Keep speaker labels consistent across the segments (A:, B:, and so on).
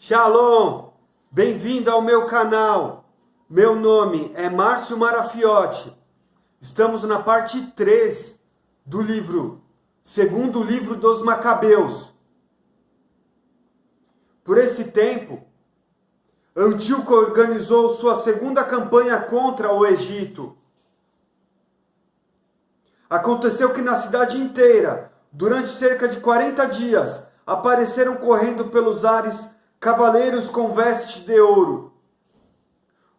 A: Shalom! Bem-vindo ao meu canal. Meu nome é Márcio Marafiotti. Estamos na parte 3 do livro, segundo livro dos Macabeus. Por esse tempo, Antíoco organizou sua segunda campanha contra o Egito. Aconteceu que na cidade inteira, durante cerca de 40 dias, apareceram correndo pelos ares cavaleiros com vestes de ouro,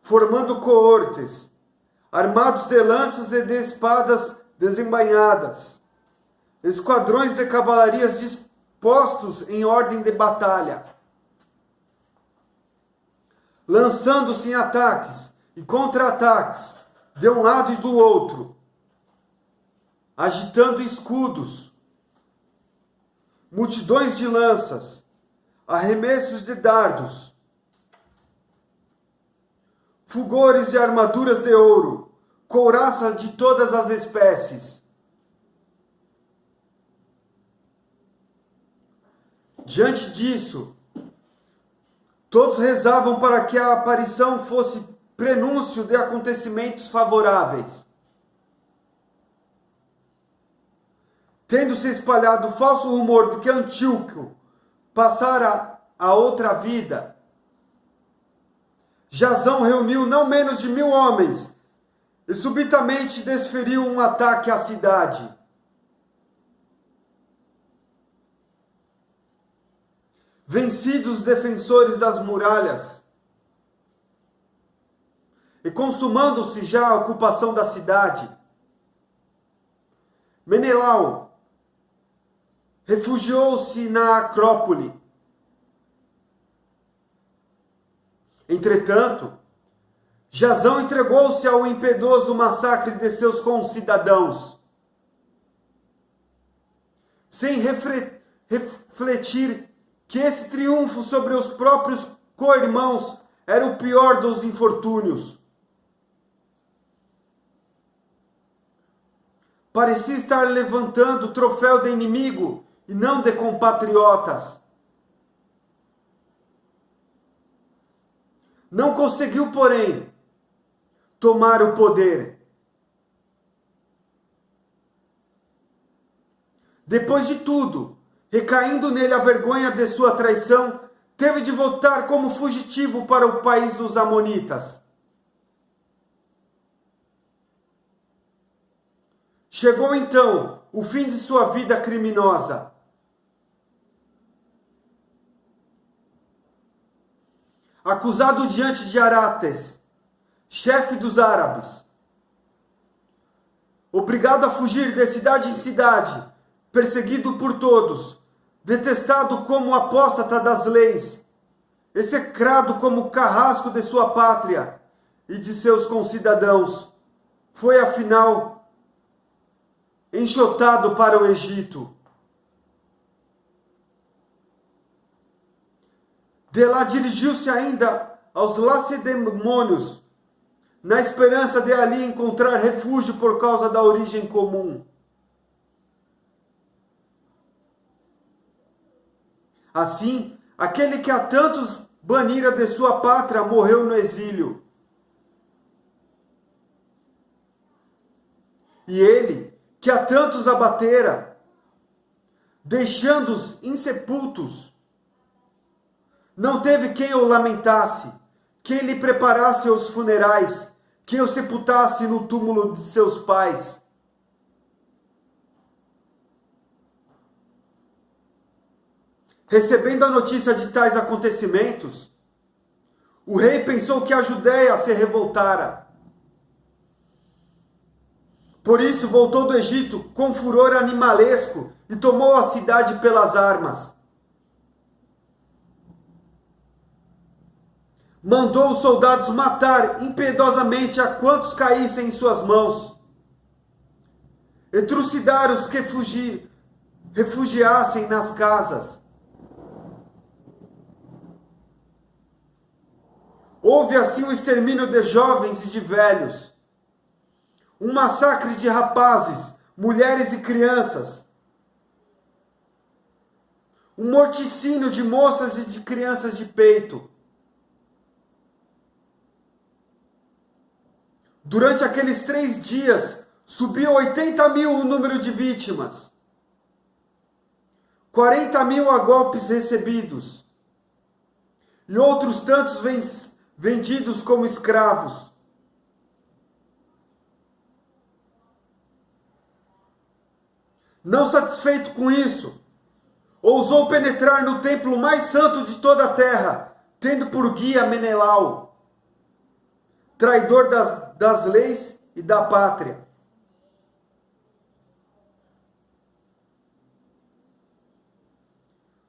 A: formando coortes, armados de lanças e de espadas desembainhadas, esquadrões de cavalarias dispostos em ordem de batalha, lançando-se em ataques e contra-ataques de um lado e do outro, agitando escudos, multidões de lanças, arremessos de dardos, fulgores de armaduras de ouro, couraças de todas as espécies. Diante disso, todos rezavam para que a aparição fosse prenúncio de acontecimentos favoráveis. Tendo se espalhado o falso rumor de que Antíoco passara a outra vida, Jasão reuniu não menos de 1000 homens e subitamente desferiu um ataque à cidade. Vencidos os defensores das muralhas e consumando-se já a ocupação da cidade, Menelau refugiou-se na Acrópole. Entretanto, Jasão entregou-se ao impiedoso massacre de seus concidadãos, sem refletir que esse triunfo sobre os próprios co-irmãos era o pior dos infortúnios. Parecia estar levantando o troféu de inimigo e não de compatriotas. Não conseguiu, porém, tomar o poder. Depois de tudo, recaindo nele a vergonha de sua traição, teve de voltar como fugitivo para o país dos Amonitas. Chegou então o fim de sua vida criminosa. Acusado diante de Arates, chefe dos árabes, obrigado a fugir de cidade em cidade, perseguido por todos, detestado como apóstata das leis, execrado como carrasco de sua pátria e de seus concidadãos, foi afinal enxotado para o Egito. De lá dirigiu-se ainda aos lacedemônios, na esperança de ali encontrar refúgio por causa da origem comum. Assim, aquele que a tantos banira de sua pátria morreu no exílio. E ele, que a tantos abatera, deixando-os insepultos, não teve quem o lamentasse, quem lhe preparasse os funerais, quem o sepultasse no túmulo de seus pais. Recebendo a notícia de tais acontecimentos, o rei pensou que a Judéia se revoltara. Por isso voltou do Egito com furor animalesco e tomou a cidade pelas armas. Mandou os soldados matar impiedosamente a quantos caíssem em suas mãos, e trucidar os que refugiassem nas casas. Houve assim um extermínio de jovens e de velhos, um massacre de rapazes, mulheres e crianças, um morticínio de moças e de crianças de peito. Durante aqueles 3 dias, subiu 80.000 o número de vítimas. 40.000 a golpes recebidos. E outros tantos vendidos como escravos. Não satisfeito com isso, ousou penetrar no templo mais santo de toda a terra, tendo por guia Menelau, traidor das leis e da pátria.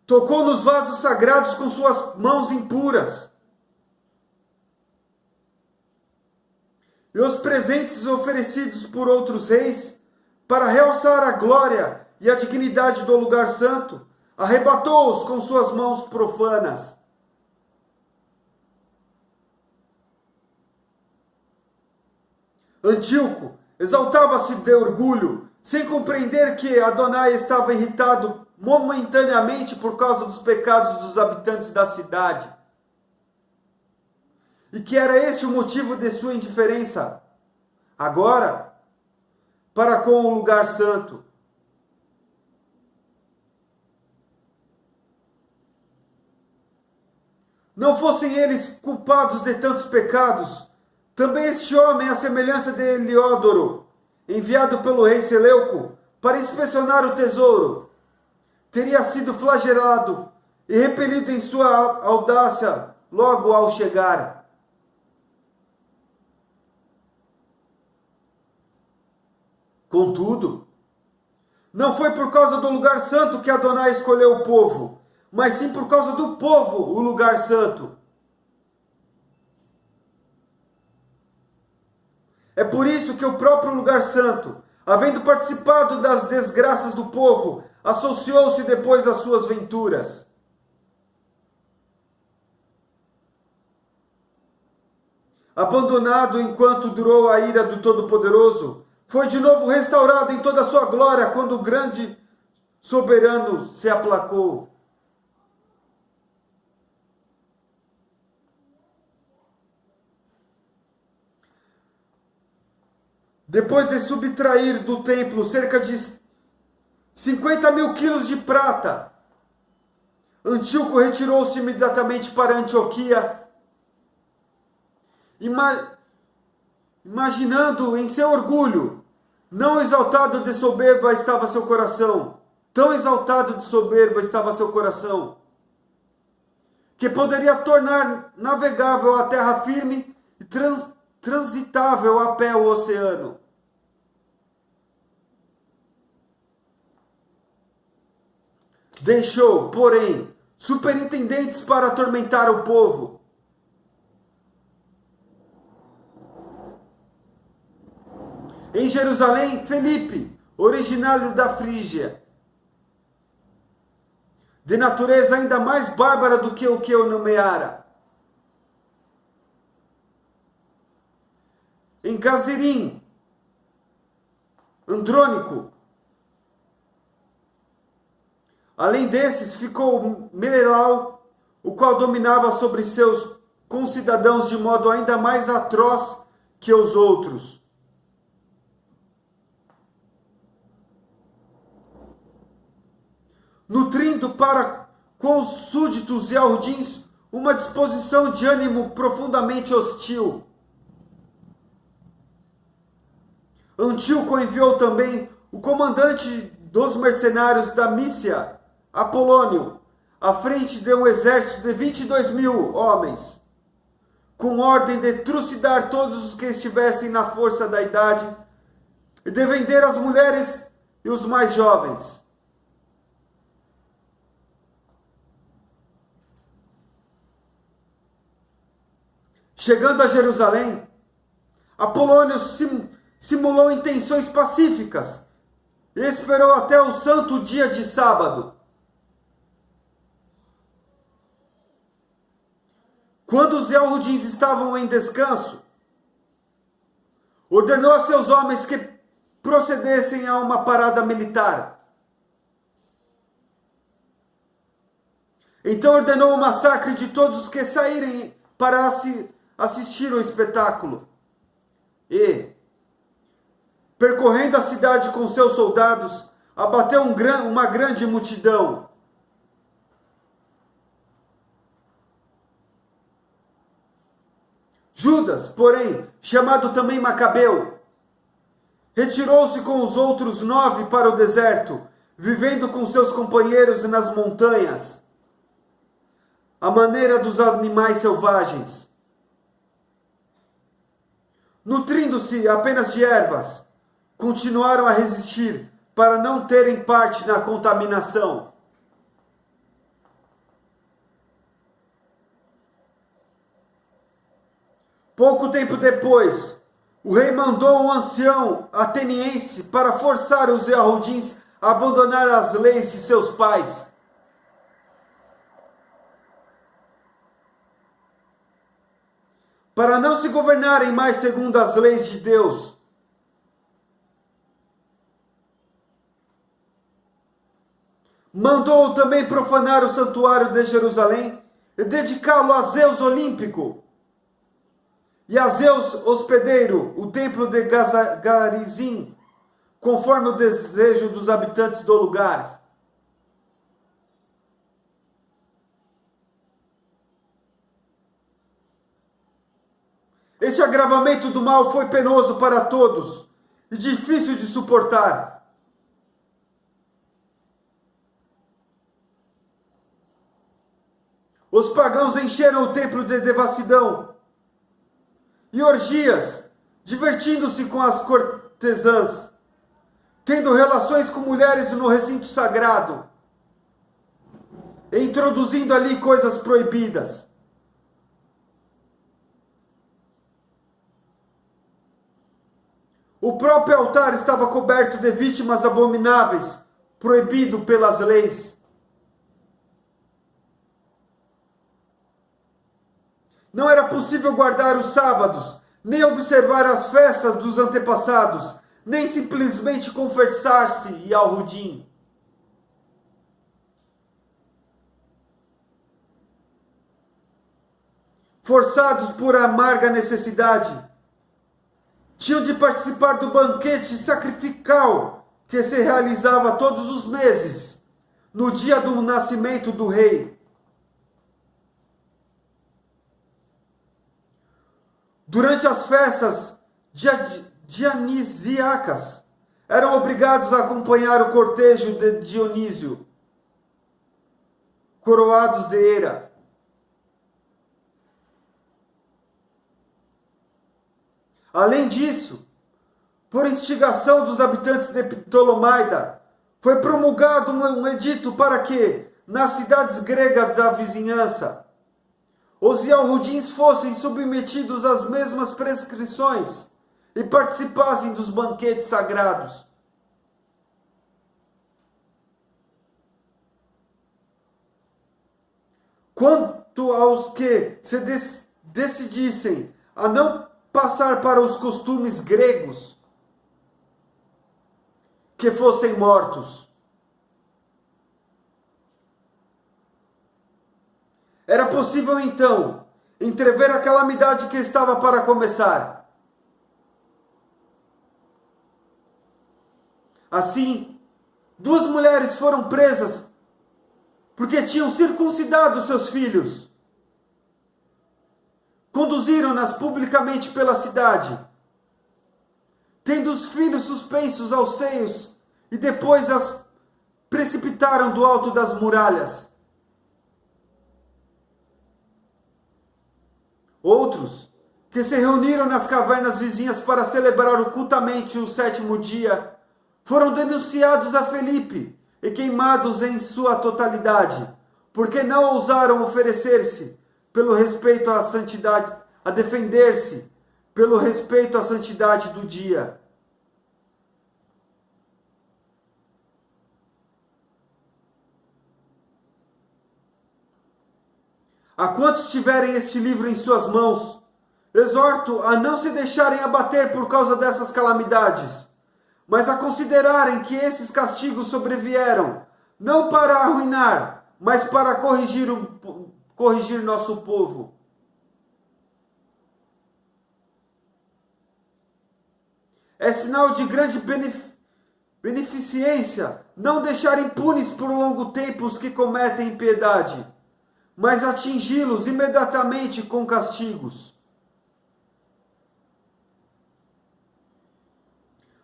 A: Tocou nos vasos sagrados com suas mãos impuras. E os presentes oferecidos por outros reis, para realçar a glória e a dignidade do lugar santo, arrebatou-os com suas mãos profanas. Antíoco exaltava-se de orgulho, sem compreender que Adonai estava irritado momentaneamente por causa dos pecados dos habitantes da cidade, e que era este o motivo de sua indiferença agora para com o lugar santo. Não fossem eles culpados de tantos pecados, também este homem, à semelhança de Heliódoro, enviado pelo rei Seleuco para inspecionar o tesouro, teria sido flagelado e repelido em sua audácia logo ao chegar. Contudo, não foi por causa do lugar santo que Adonai escolheu o povo, mas sim por causa do povo, o lugar santo. É por isso que o próprio lugar santo, havendo participado das desgraças do povo, associou-se depois às suas venturas. Abandonado enquanto durou a ira do Todo-Poderoso, foi de novo restaurado em toda a sua glória quando o grande soberano se aplacou. Depois de subtrair do templo cerca de 50.000 quilos de prata, Antíoco retirou-se imediatamente para Antioquia, imaginando em seu orgulho, não exaltado de soberba estava seu coração, tão exaltado de soberba estava seu coração, que poderia tornar navegável a terra firme e transitável a pé o oceano. Deixou, porém, superintendentes para atormentar o povo. Em Jerusalém, Felipe, originário da Frígia, de natureza ainda mais bárbara do que o que eu nomeara. Em Gazerim, Andrônico. Além desses, ficou Menelau, o qual dominava sobre seus concidadãos de modo ainda mais atroz que os outros. Nutrindo para com os súditos e aldins uma disposição de ânimo profundamente hostil. Antíoco enviou também o comandante dos mercenários da Mícia, Apolônio, à frente de um exército de 22.000 homens, com ordem de trucidar todos os que estivessem na força da idade e de vender as mulheres e os mais jovens. Chegando a Jerusalém, Apolônio simulou intenções pacíficas e esperou até o santo dia de sábado. Quando os Yahudins estavam em descanso, ordenou a seus homens que procedessem a uma parada militar. Então ordenou o massacre de todos os que saírem para assistir o espetáculo. E, percorrendo a cidade com seus soldados, abateu uma grande multidão. Judas, porém, chamado também Macabeu, retirou-se com os outros 9 para o deserto, vivendo com seus companheiros nas montanhas, à maneira dos animais selvagens, nutrindo-se apenas de ervas, continuaram a resistir para não terem parte na contaminação. Pouco tempo depois, o rei mandou um ancião ateniense para forçar os Yahudins a abandonar as leis de seus pais. Para não se governarem mais segundo as leis de Deus. Mandou também profanar o santuário de Jerusalém e dedicá-lo a Zeus olímpico e a Zeus hospedeiro, o templo de Garizim, conforme o desejo dos habitantes do lugar. Este agravamento do mal foi penoso para todos e difícil de suportar. Os pagãos encheram o templo de devassidão e orgias, divertindo-se com as cortesãs, tendo relações com mulheres no recinto sagrado, e introduzindo ali coisas proibidas. O próprio altar estava coberto de vítimas abomináveis, proibido pelas leis. Não era possível guardar os sábados, nem observar as festas dos antepassados, nem simplesmente confessar-se e ao Rudim. Forçados por amarga necessidade, tinham de participar do banquete sacrificial que se realizava todos os meses, no dia do nascimento do rei. Durante as festas dionisíacas, eram obrigados a acompanhar o cortejo de Dionísio, coroados de Hera. Além disso, por instigação dos habitantes de Ptolomaida, foi promulgado um edito para que, nas cidades gregas da vizinhança, os Yahudins fossem submetidos às mesmas prescrições e participassem dos banquetes sagrados. Quanto aos que se decidissem a não passar para os costumes gregos, que fossem mortos. Era possível então entrever a calamidade que estava para começar. Assim, 2 mulheres foram presas porque tinham circuncidado seus filhos. Conduziram-nas publicamente pela cidade, tendo os filhos suspensos aos seios, e depois as precipitaram do alto das muralhas. Outros, que se reuniram nas cavernas vizinhas para celebrar ocultamente o 7º dia, foram denunciados a Felipe e queimados em sua totalidade, porque não ousaram oferecer-se pelo respeito à santidade, a defender-se pelo respeito à santidade do dia. A quantos tiverem este livro em suas mãos, exorto a não se deixarem abater por causa dessas calamidades, mas a considerarem que esses castigos sobrevieram, não para arruinar, mas para corrigir nosso povo. É sinal de grande beneficência não deixar impunes por um longo tempo os que cometem impiedade, mas atingi-los imediatamente com castigos.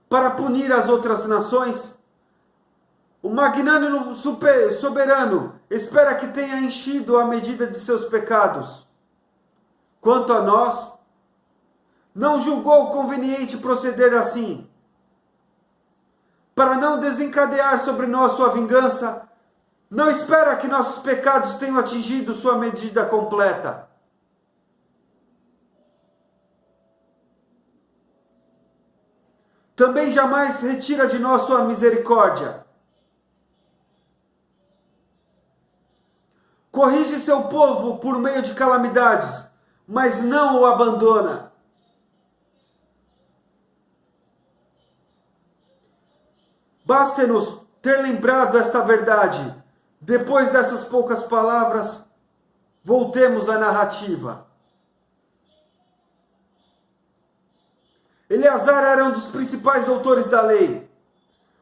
A: Para punir as outras nações, o magnânimo soberano espera que tenha enchido a medida de seus pecados. Quanto a nós, não julgou conveniente proceder assim. Para não desencadear sobre nós sua vingança, não espera que nossos pecados tenham atingido sua medida completa. Também jamais retira de nós sua misericórdia. Corrige seu povo por meio de calamidades, mas não o abandona. Baste-nos ter lembrado esta verdade. Depois dessas poucas palavras, voltemos à narrativa. Eleazar era um dos principais doutores da lei,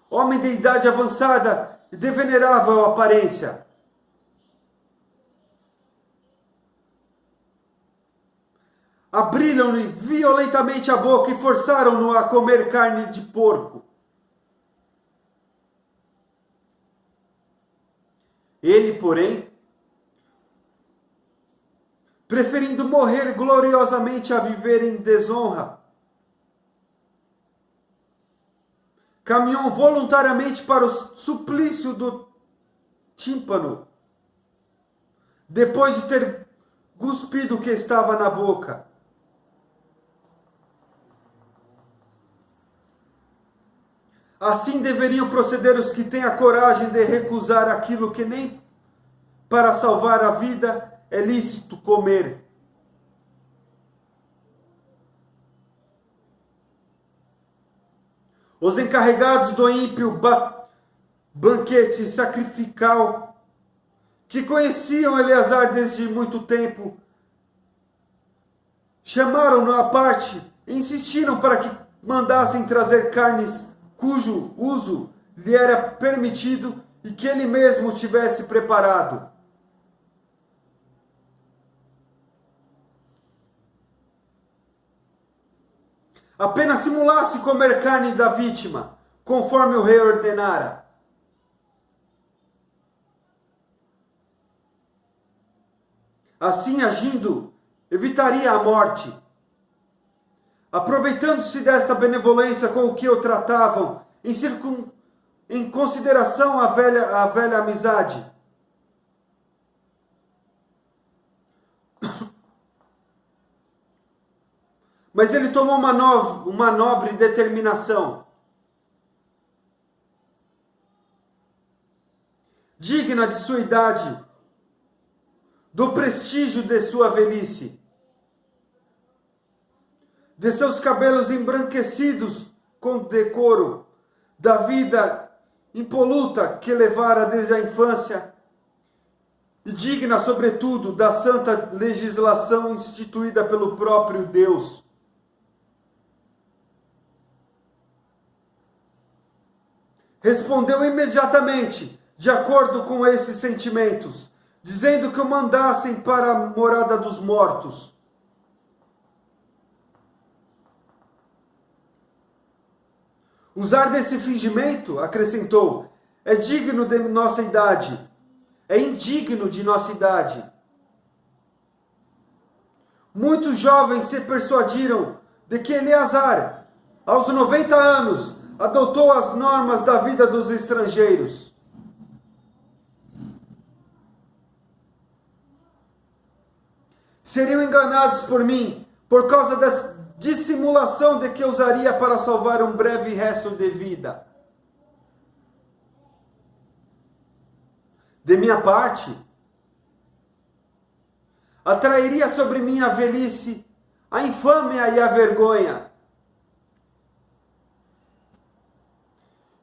A: homem de idade avançada e de venerável aparência. Abriram-lhe violentamente a boca e forçaram-no a comer carne de porco. Ele, porém, preferindo morrer gloriosamente a viver em desonra, caminhou voluntariamente para o suplício do tímpano, depois de ter cuspido o que estava na boca. Assim deveriam proceder os que têm a coragem de recusar aquilo que nem para salvar a vida é lícito comer. Os encarregados do ímpio banquete sacrificial, que conheciam Eleazar desde muito tempo, chamaram-no à parte e insistiram para que mandassem trazer carnes cujo uso lhe era permitido e que ele mesmo tivesse preparado. Apenas simulasse comer carne da vítima, conforme o rei ordenara. Assim agindo, evitaria a morte. Aproveitando-se desta benevolência com o que o tratavam, em consideração à velha amizade. Mas ele tomou uma nobre determinação, digna de sua idade, do prestígio de sua velhice, de seus cabelos embranquecidos com decoro, da vida impoluta que levara desde a infância, e digna, sobretudo, da santa legislação instituída pelo próprio Deus. Respondeu imediatamente, de acordo com esses sentimentos, dizendo que o mandassem para a morada dos mortos. Usar desse fingimento, acrescentou, é digno de nossa idade, é indigno de nossa idade. Muitos jovens se persuadiram de que Eleazar, aos 90 anos, adotou as normas da vida dos estrangeiros. Seriam enganados por mim, por causa da dissimulação de que usaria para salvar um breve resto de vida. De minha parte, atrairia sobre mim a velhice, a infâmia e a vergonha.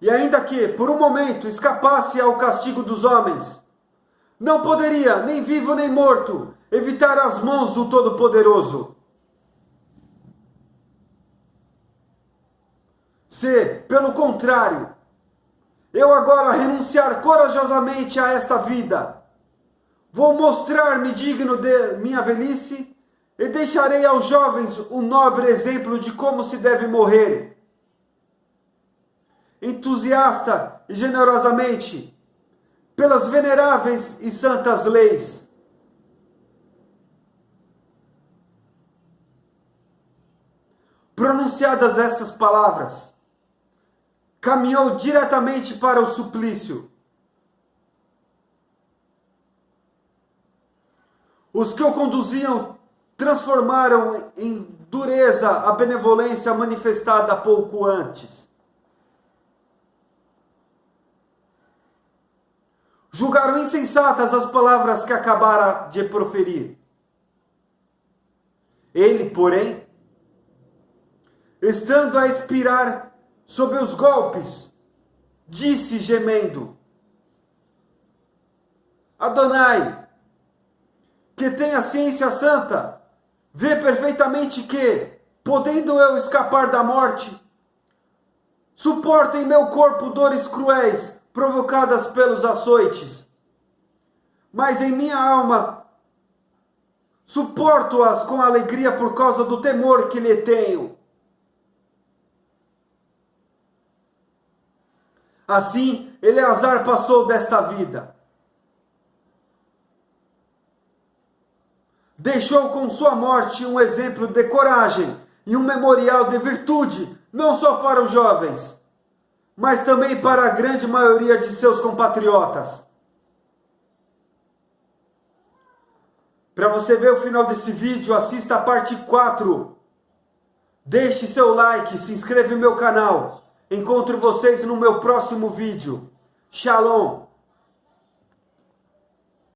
A: E ainda que, por um momento, escapasse ao castigo dos homens, não poderia, nem vivo nem morto, evitar as mãos do Todo-Poderoso. Se, pelo contrário, eu agora renunciar corajosamente a esta vida, vou mostrar-me digno de minha velhice e deixarei aos jovens um nobre exemplo de como se deve morrer. Entusiasta e generosamente, pelas veneráveis e santas leis. Pronunciadas estas palavras, caminhou diretamente para o suplício. Os que o conduziam transformaram em dureza a benevolência manifestada pouco antes. Julgaram insensatas as palavras que acabara de proferir. Ele, porém, estando a expirar sob os golpes, disse gemendo: Adonai, que tem a ciência santa, vê perfeitamente que, podendo eu escapar da morte, suporto em meu corpo dores cruéis, provocadas pelos açoites, mas em minha alma suporto-as com alegria por causa do temor que lhe tenho. Assim, Eleazar passou desta vida. Deixou com sua morte um exemplo de coragem e um memorial de virtude, não só para os jovens, mas também para a grande maioria de seus compatriotas. Para você ver o final desse vídeo, assista a parte 4. Deixe seu like, se inscreva no meu canal. Encontro vocês no meu próximo vídeo. Shalom!